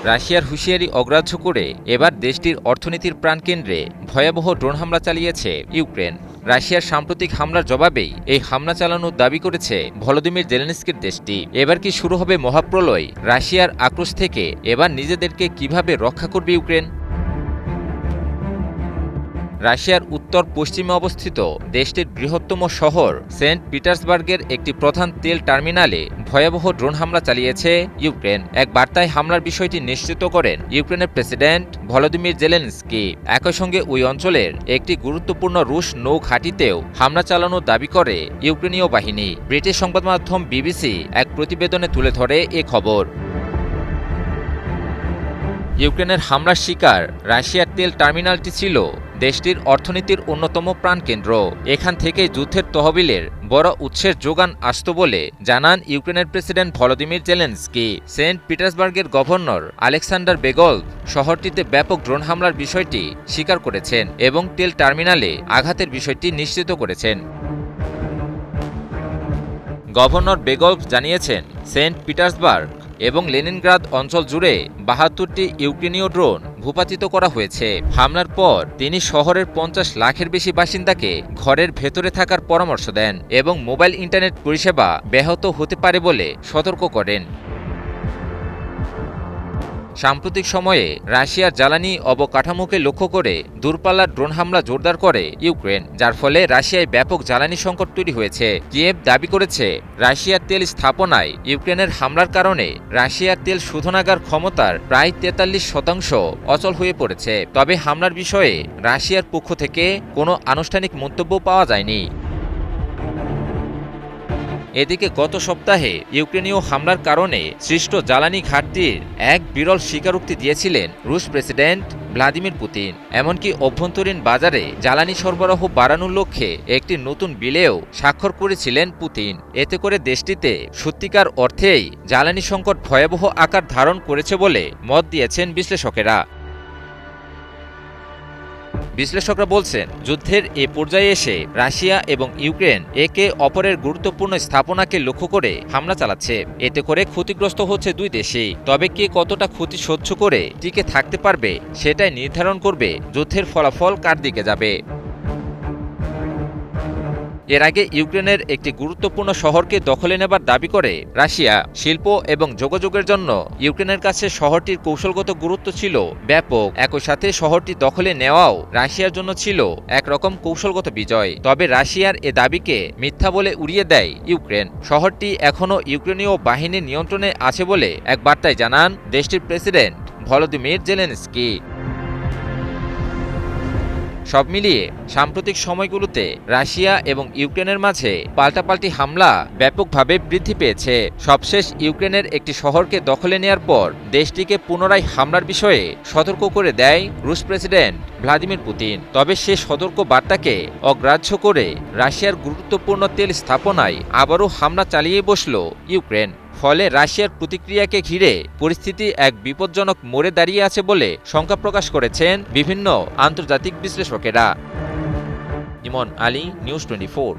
রাশিয়ার হুঁশিয়ারি অগ্রাহ্য করে এবার দেশটির অর্থনীতির প্রাণকেন্দ্রে ভয়াবহ ড্রোন হামলা চালিয়েছে ইউক্রেন। রাশিয়ার সাম্প্রতিক হামলার জবাবেই এই হামলা চালানোর দাবি করেছে ভলোদিমির জেলেনস্কির দেশটি। এবার কি শুরু হবে মহাপ্রলয়? রাশিয়ার আক্রোশ থেকে এবার নিজেদেরকে কিভাবে রক্ষা করবে ইউক্রেন? রাশিয়ার উত্তর পশ্চিমে অবস্থিত দেশটির বৃহত্তম শহর সেন্ট পিটার্সবার্গের একটি প্রধান তেল টার্মিনালে ভয়াবহ ড্রোন হামলা চালিয়েছে ইউক্রেন। এক বার্তায় হামলার বিষয়টি নিশ্চিত করেন ইউক্রেনের প্রেসিডেন্ট ভলোদিমির জেলেনস্কি। একই সঙ্গে ওই অঞ্চলের একটি গুরুত্বপূর্ণ রুশ নৌ ঘাঁটিতেও হামলা চালানোর দাবি করে ইউক্রেনীয় বাহিনী। ব্রিটিশ সংবাদ মাধ্যম বিবিসি এক প্রতিবেদনে তুলে ধরে এ খবর। ইউক্রেনের হামলার শিকার রাশিয়ার তেল টার্মিনালটি ছিল দেশটির অর্থনীতির অন্যতম প্রাণকেন্দ্র। এখান থেকেই যুদ্ধের তহবিলের বড় উৎসের যোগান আসত বলে জানান ইউক্রেনের প্রেসিডেন্ট ভলোদিমির জেলেনস্কি। সেন্ট পিটার্সবার্গের গভর্নর আলেকসান্ডার বেগলভ শহরটিতে ব্যাপক ড্রোন হামলার বিষয়টি স্বীকার করেছেন এবং তেল টার্মিনালে আঘাতের বিষয়টি নিশ্চিত করেছেন। গভর্নর বেগলভ জানিয়েছেন, সেন্ট পিটার্সবার্গ এবং লেনিনগ্রাদ অঞ্চল জুড়ে ৭২টি ইউক্রেনীয় ড্রোন ভূপাতিত করা হয়েছে। হামলার পর তিনি শহরের ৫০ লাখের বেশি বাসিন্দাকে ঘরের ভেতরে থাকার পরামর্শ দেন এবং মোবাইল ইন্টারনেট পরিষেবা ব্যাহত হতে পারে বলে সতর্ক করেন। সাম্প্রতিক সময়ে রাশিয়ার জ্বালানি অবকাঠামোকে লক্ষ্য করে দূরপাল্লার ড্রোন হামলা জোরদার করে ইউক্রেন, যার ফলে রাশিয়ায় ব্যাপক জ্বালানি সংকট তৈরি হয়েছে। কিয়েভ দাবি করেছে, রাশিয়ার তেল স্থাপনায় ইউক্রেনের হামলার কারণে রাশিয়ার তেল শোধনাগার ক্ষমতার প্রায় ৪৩% অচল হয়ে পড়েছে। তবে হামলার বিষয়ে রাশিয়ার পক্ষ থেকে কোনো আনুষ্ঠানিক মন্তব্য পাওয়া যায়নি। এদিকে গত সপ্তাহে ইউক্রেনীয় হামলার কারণে সৃষ্ট জ্বালানি ঘাটতির এক বিরল স্বীকারোক্তি দিয়েছিলেন রুশ প্রেসিডেন্ট ভ্লাদিমির পুতিন। এমনকি অভ্যন্তরীণ বাজারে জ্বালানি সরবরাহ বাড়ানোর লক্ষ্যে একটি নতুন বিলেও স্বাক্ষর করেছিলেন পুতিন। এতে করে দেশটিতে সত্যিকার অর্থেই জ্বালানি সংকট ভয়াবহ আকার ধারণ করেছে বলে মত দিয়েছেন বিশ্লেষকেরা। বিশ্লেষকরা বলছেন, যুদ্ধের এ পর্যায়ে এসে রাশিয়া এবং ইউক্রেন একে অপরের গুরুত্বপূর্ণ স্থাপনাকে লক্ষ্য করে হামলা চালাচ্ছে। এতে করে ক্ষতিগ্রস্ত হচ্ছে দুই দেশেই। তবে কে কতটা ক্ষতি সহ্য করে টিকে থাকতে পারবে সেটাই নির্ধারণ করবে যুদ্ধের ফলাফল কার দিকে যাবে। এর আগে ইউক্রেনের একটি গুরুত্বপূর্ণ শহরকে দখলে নেবার দাবি করে রাশিয়া। শিল্প এবং যোগাযোগের জন্য ইউক্রেনের কাছে শহরটির কৌশলগত গুরুত্ব ছিল ব্যাপক। একই সাথে শহরটি দখলে নেওয়াও রাশিয়ার জন্য ছিল একরকম কৌশলগত বিজয়। তবে রাশিয়ার এ দাবিকে মিথ্যা বলে উড়িয়ে দেয় ইউক্রেন। শহরটি এখনও ইউক্রেনীয় বাহিনীর নিয়ন্ত্রণে আছে বলে এক বার্তায় জানান দেশটির প্রেসিডেন্ট ভলোদিমির জেলেনস্কি। সব মিলিয়ে সাম্প্রতিক সময়গুলোতে রাশিয়া এবং ইউক্রেনের মাঝে পাল্টাপাল্টি হামলা ব্যাপকভাবে বৃদ্ধি পেয়েছে। সবশেষ ইউক্রেনের একটি শহরকে দখলে নেয়ার পর দেশটিকে পুনরায় হামলার বিষয়ে সতর্ক করে দেয় রুশ প্রেসিডেন্ট ভ্লাদিমির পুতিন। তবে সে সতর্ক বার্তাকে অগ্রাহ্য করে রাশিয়ার গুরুত্বপূর্ণ তেল স্থাপনায় আবারও হামলা চালিয়ে বসল ইউক্রেন। ফলে রাশিয়ার প্রতিক্রিয়াকে ঘিরে পরিস্থিতি এক বিপজ্জনক মোড়ে দাঁড়িয়ে আছে বলে শঙ্কা প্রকাশ করেছেন বিভিন্ন আন্তর্জাতিক বিশ্লেষকেরা। ইমন আলী, নিউজ 24।